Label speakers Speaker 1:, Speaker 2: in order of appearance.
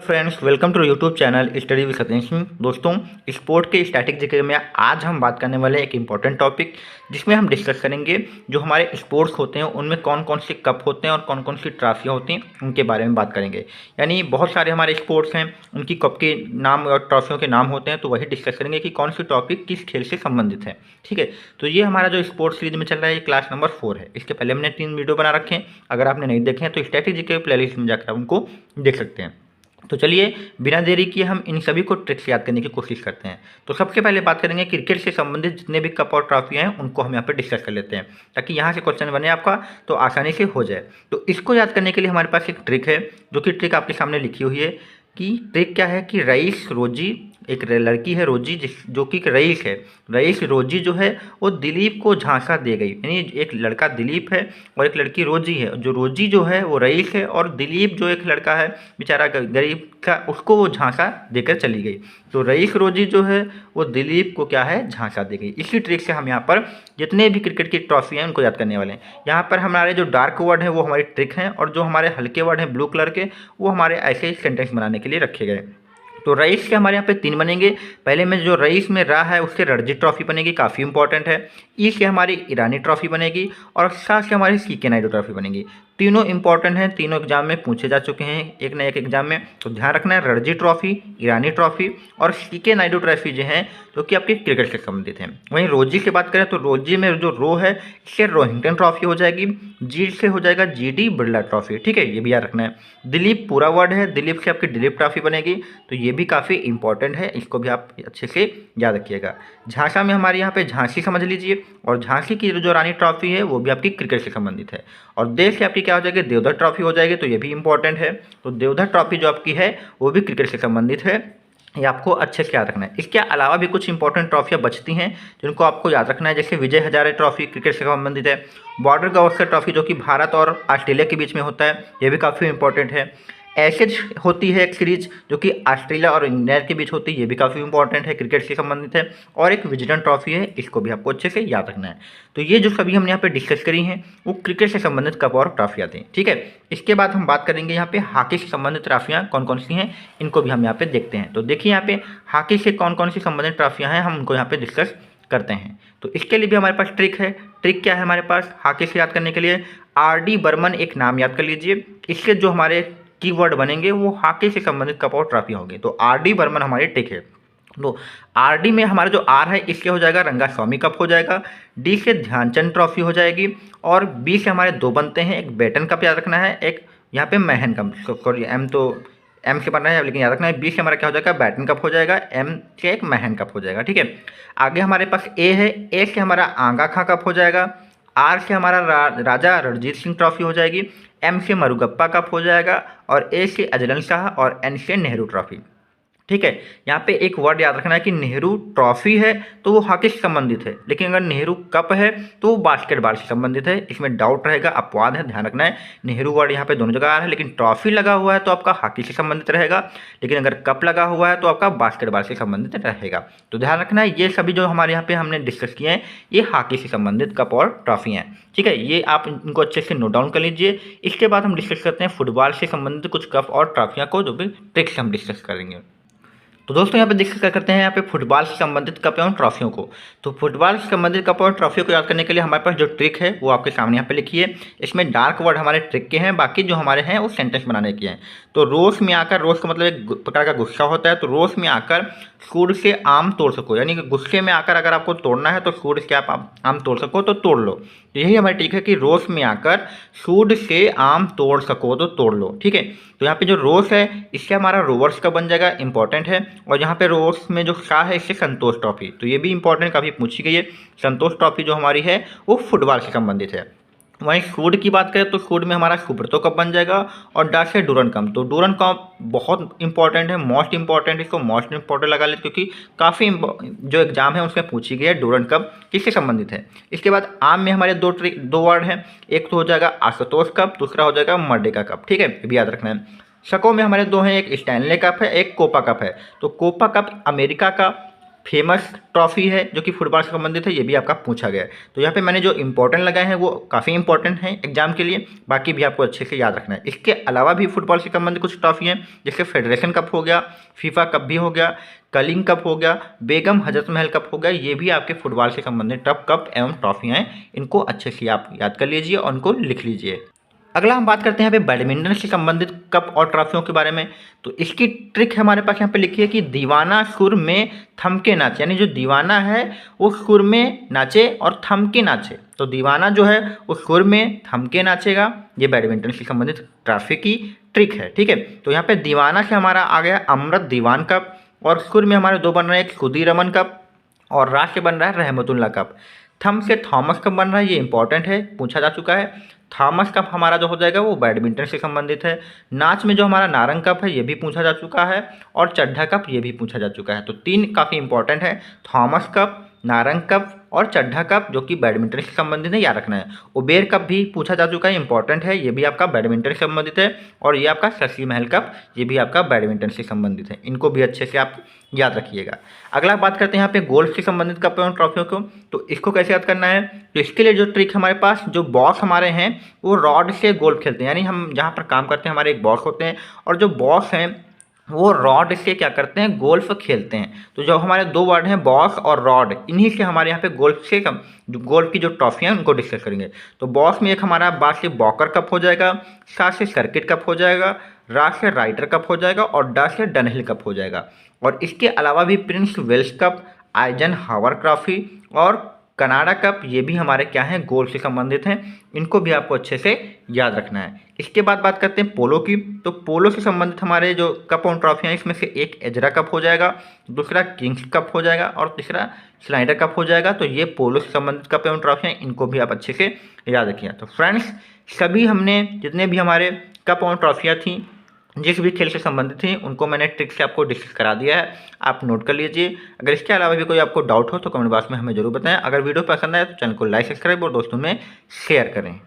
Speaker 1: Friends, welcome to YouTube channel study with Satish Singh. दोस्तों, sport के static GK में आज हम बात करने वाले हैं एक इम्पॉर्टेंट टॉपिक, जिसमें हम डिस्कस करेंगे जो हमारे स्पोर्ट्स होते हैं उनमें कौन कौन से कप होते हैं और कौन कौन सी ट्रॉफियाँ होती हैं, उनके बारे में बात करेंगे। यानी बहुत सारे हमारे स्पोर्ट्स हैं, उनकी कप के नाम और ट्रॉफियों के नाम होते हैं, तो वही डिस्कस करेंगे कि कौन सी टॉपिक किस खेल से संबंधित है। ठीक है, तो ये हमारा जो स्पोर्ट्स सीरीज में चल रहा है, ये क्लास नंबर 4 है। इसके पहले हमने 3 वीडियो बना रखे हैं, अगर आपने नहीं देखे हैं तो स्टैटिक जीके प्लेलिस्ट में जाकर आप उनको देख सकते हैं। तो चलिए बिना देरी किए हम इन सभी को ट्रिक्स याद करने की कोशिश करते हैं। तो सबसे पहले बात करेंगे क्रिकेट से संबंधित जितने भी कप और ट्रॉफियाँ हैं उनको हम यहाँ पे डिस्कस कर लेते हैं, ताकि यहाँ से क्वेश्चन बने आपका तो आसानी से हो जाए। तो इसको याद करने के लिए हमारे पास एक ट्रिक है, जो कि ट्रिक आपके सामने लिखी हुई है। कि ट्रिक क्या है कि रईस रोजी, एक लड़की है रोजी जो कि रईस है। रईस रोजी जो है वो दिलीप को झांसा दे गई, यानी एक लड़का दिलीप है और एक लड़की रोजी है। जो रोजी जो है वो रईस है और दिलीप जो एक लड़का है बेचारा गरीब का, उसको वो झांसा देकर चली गई। तो रईस रोजी जो है वो दिलीप को क्या है, झांसा दे गई। इसी ट्रिक से हम यहाँ पर जितने भी क्रिकेट की ट्रॉफी हैं उनको याद करने वाले हैं। यहाँ पर हमारे जो डार्क वर्ड हैं वो हमारी ट्रिक हैं, और जो हमारे हल्के वर्ड हैं ब्लू कलर के, वो हमारे ऐसे ही सेंटेंस बनाने के लिए रखे गए। तो रईस के हमारे यहाँ पे 3 बनेंगे। पहले में जो रईस में रा है उससे रणजी ट्रॉफी बनेगी, काफ़ी इंपॉर्टेंट है। ई से हमारी ईरानी ट्रॉफी बनेगी, और सा से हमारी सी के नायडू ट्रॉफी बनेगी। तीनों इंपॉर्टेंट हैं, तीनों एग्जाम में पूछे जा चुके हैं एक न एक एग्जाम में। तो ध्यान रखना है, रणजी ट्रॉफी, ईरानी ट्रॉफी और सी के नायडू ट्रॉफी जो हैं, जो कि आपकी क्रिकेट से संबंधित हैं। वहीं रोजी की बात करें तो रोजी में जो रो है इससे रोहिंगटन ट्रॉफी हो जाएगी, जी से हो जाएगा जीडी बिरला ट्रॉफी। ठीक है, ये भी याद रखना है। दिलीप पूरा वर्ड है, दिलीप से आपकी दिलीप ट्रॉफी बनेगी, तो ये भी काफ़ी इंपॉर्टेंट है, इसको भी आप अच्छे से याद रखिएगा। झांसा में हमारे यहाँ पे झांसी समझ लीजिए, और झांसी की जो रानी ट्रॉफी है वो भी आपकी क्रिकेट से संबंधित है। और देश से आपकी क्या हो जाएगी, देवधर ट्रॉफी हो जाएगी, तो ये भी इंपॉर्टेंट है। तो देवधर ट्रॉफी जो आपकी है वो भी क्रिकेट से संबंधित है, ये आपको अच्छे से याद रखना है। इसके अलावा भी कुछ इंपॉर्टेंट ट्रॉफियाँ बचती हैं जिनको आपको याद रखना है, जैसे विजय हजारे ट्रॉफी क्रिकेट से संबंधित है। बॉर्डर गावस्कर ट्रॉफी जो कि भारत और ऑस्ट्रेलिया के बीच में होता है, ये भी काफ़ी इंपॉर्टेंट है। एशेज होती है एक सीरीज जो कि ऑस्ट्रेलिया और इंग्लैंड के बीच होती है, ये भी काफ़ी इंपॉर्टेंट है, क्रिकेट से संबंधित है। और एक विजडन ट्रॉफी है, इसको भी आपको अच्छे से याद रखना है। तो ये जो सभी हमने यहाँ पे डिस्कस करी हैं वो क्रिकेट से संबंधित कप और ट्रॉफियाँ थी। ठीक है, इसके बाद हम बात करेंगे यहाँ पे हॉकी से संबंधित ट्रॉफियाँ कौन कौन सी हैं, इनको भी हम यहाँ पे देखते हैं। तो देखिए यहाँ पे हॉकी से कौन कौन सी संबंधित ट्रॉफियाँ हैं, हम उनको यहाँ पे डिस्कस करते हैं। तो इसके लिए भी हमारे पास ट्रिक है। ट्रिक क्या है हमारे पास हॉकी से याद करने के लिए, आर.डी. बर्मन एक नाम याद कर लीजिए। इससे जो हमारे कीवर्ड बनेंगे वो हॉकी से संबंधित कप और ट्रॉफी होंगे। तो आर.डी. बर्मन हमारी ट्रिक है। तो आर.डी. में हमारा जो आर है इसके हो जाएगा रंगास्वामी कप हो जाएगा, डी से ध्यानचंद ट्रॉफी हो जाएगी, और बी से हमारे 2 बनते हैं, एक बैटन कप याद रखना है, एक यहाँ पे महन कप, सॉरी एम से बनना है लेकिन याद रखना है। बी से हमारा क्या हो जाएगा, बैटन कप हो जाएगा, एम से एक महन कप हो जाएगा। ठीक है, आगे हमारे पास ए है, ए से हमारा आंगा खां कप हो जाएगा, आर से हमारा राजा रणजीत सिंह ट्रॉफी हो जाएगी, एम से मरुगप्पा कप हो जाएगा, और ए से अजलन शाह, और एन से नेहरू ट्रॉफी। ठीक है, यहाँ पे एक वर्ड याद रखना है कि नेहरू ट्रॉफी है तो वो हॉकी से संबंधित है, लेकिन अगर नेहरू कप है तो वो बास्केटबॉल से संबंधित है। इसमें डाउट रहेगा, अपवाद है, ध्यान रखना है। नेहरू वर्ड यहाँ पे दोनों जगह आ रहा है, लेकिन ट्रॉफी लगा हुआ है तो आपका हॉकी से संबंधित रहेगा, लेकिन अगर कप लगा हुआ है तो आपका बास्केटबॉल से संबंधित रहेगा। तो ध्यान रखना है, ये सभी जो हमारे यहाँ पे हमने डिस्कस किए हैं ये हॉकी से संबंधित कप और ट्रॉफी हैं। ठीक है, ये आप इनको अच्छे से नोट डाउन कर लीजिए। इसके बाद हम डिस्कस करते हैं फुटबॉल से संबंधित कुछ कप और ट्रॉफियाँ को, जो भी ट्रिक्स हम डिस्कस करेंगे। तो दोस्तों यहाँ पे डिस्कस करते हैं यहाँ पे फुटबॉल से संबंधित कप एवं ट्रॉफियों को। तो फुटबॉल से संबंधित कप और ट्रॉफियों को याद करने के लिए हमारे पास जो ट्रिक है वो आपके सामने यहाँ पे लिखी है। इसमें डार्क वर्ड हमारे ट्रिक के हैं, बाकी जो हमारे हैं वो सेंटेंस बनाने के हैं। तो रोष में आकर, रोष का मतलब एक प्रकार का गुस्सा होता है, तो रोष में आकर सूर से आम तोड़ सको, यानी कि गुस्से में आकर अगर आपको तोड़ना है तो सूर से आप आम तोड़ सको तो तोड़ लो। तो यही हमारी ट्रिक है कि रोष में आकर सूर से आम तोड़ सको तो तोड़ लो। ठीक है, तो यहाँ पे जो रोष है इससे हमारा रोवर्स का बन जाएगा, इंपॉर्टेंट है। और यहाँ पे रोवर्स में जो सा है इससे संतोष ट्रॉफी, तो ये भी इंपॉर्टेंट काफ़ी पूछी गई है। संतोष ट्रॉफी जो हमारी है वो फुटबॉल से संबंधित है। वहीं सूड की बात करें तो सूड में हमारा सुब्रतो कप बन जाएगा, और डा से डूरन कप। तो डूरन कप बहुत इंपॉर्टेंट है, मोस्ट इंपॉर्टेंट, इसको मोस्ट इंपॉर्टेंट लगा लेते क्योंकि काफ़ी जो एग्जाम है उसमें पूछी गई है डूरन कप किससे संबंधित है। इसके बाद आम में हमारे दो वर्ड हैं, एक तो हो जाएगा आशुतोष कप, दूसरा हो जाएगा मर्डेका कप। ठीक है, ये भी याद रखना है। शकों में हमारे 2 हैं, एक स्टैनले कप है, एक कोपा कप है। तो कोपा कप अमेरिका का फेमस ट्रॉफी है जो कि फुटबॉल से संबंधित है, ये भी आपका पूछा गया है। तो यहाँ पे मैंने जो इंपॉर्टेंट लगाए हैं वो काफ़ी इंपॉर्टेंट हैं एग्जाम के लिए, बाकी भी आपको अच्छे से याद रखना है। इसके अलावा भी फुटबॉल से संबंधित कुछ ट्रॉफी हैं, जैसे फेडरेशन कप हो गया, फीफा कप भी हो गया, कलिंग कप हो गया, बेगम हजरत महल कप हो गया, ये भी आपके फुटबॉल से संबंधित टॉप कप एवं ट्रॉफियाँ हैं। इनको अच्छे से आप याद कर लीजिए और उनको लिख लीजिए। अगला हम बात करते हैं यहाँ पे बैडमिंटन से संबंधित कप और ट्रॉफियों के बारे में। तो इसकी ट्रिक हमारे पास यहाँ पे लिखी है कि दीवाना सुर में थम के नाचे, यानी जो दीवाना है वो सुर में नाचे और थम के नाचे। तो दीवाना जो है वो सुर में थम के नाचेगा, ये बैडमिंटन से संबंधित ट्रॉफी की ट्रिक है। ठीक है, तो यहाँ पे दीवाना से हमारा आ गया अमृत दीवान कप, और सुर में हमारे दो बन रहे हैं, एक खुदी रमन कप और राज से बन रहा है रहमतुल्ला कप। थम से थॉमस कप बन रहा है, ये इंपॉर्टेंट है, पूछा जा चुका है। थॉमस कप हमारा जो हो जाएगा वो बैडमिंटन से संबंधित है। नाच में जो हमारा नारंग कप है ये भी पूछा जा चुका है, और चड्ढा कप ये भी पूछा जा चुका है। तो 3 काफ़ी इंपॉर्टेंट है, थॉमस कप, नारंग कप और चड्ढा कप, जो कि बैडमिंटन से संबंधित है, याद रखना है। उबेर कप भी पूछा जा चुका है, इंपॉर्टेंट है, ये भी आपका बैडमिंटन से संबंधित है। और ये आपका शशि महल कप, ये भी आपका बैडमिंटन से संबंधित है, इनको भी अच्छे से आप याद रखिएगा। अगला बात करते हैं यहाँ पे गोल्फ से संबंधित कप एवं ट्रॉफियों को। तो इसको कैसे याद करना है, तो इसके लिए जो ट्रिक हमारे पास, जो बॉस हमारे हैं वो रॉड से गोल्फ खेलते हैं, यानी हम जहाँ पर काम करते हैं हमारे एक बॉस होते हैं, और जो बॉस हैं वो रॉड से क्या करते हैं, गोल्फ खेलते हैं। तो जो हमारे 2 वर्ड हैं बॉस और रॉड, इन्हीं से हमारे यहाँ पे गोल्फ से गोल्फ की जो ट्रॉफियाँ हैं उनको डिस्कस करेंगे। तो बॉस में एक हमारा बात से वॉकर कप हो जाएगा, सात से सर्किट कप हो जाएगा, राज से राइडर कप हो जाएगा और डा से डनहिल कप हो जाएगा। और इसके अलावा भी प्रिंस वेल्स कप, आइजन हावर ट्रॉफी और कनाडा कप, ये भी हमारे क्या हैं, गोल्फ से संबंधित हैं, इनको भी आपको अच्छे से याद रखना है। इसके बाद बात करते हैं पोलो की। तो पोलो से संबंधित हमारे जो कप और ट्रॉफियाँ हैं, इसमें से एक एजरा कप हो जाएगा, दूसरा किंग्स कप हो जाएगा और तीसरा स्लाइडर कप हो जाएगा। तो ये पोलो से संबंधित कप एवं ट्रॉफियाँ, इनको भी आप अच्छे से याद रखिए। तो फ्रेंड्स, सभी हमने जितने भी हमारे कप और ट्रॉफियाँ थी जिस भी खेल से संबंधित थी उनको मैंने ट्रिक से आपको डिस्कस करा दिया है, आप नोट कर लीजिए। अगर इसके अलावा भी कोई आपको डाउट हो तो कमेंट बॉक्स में हमें जरूर बताएं। अगर वीडियो पसंद आए तो चैनल को लाइक, सब्सक्राइब और दोस्तों में शेयर करें।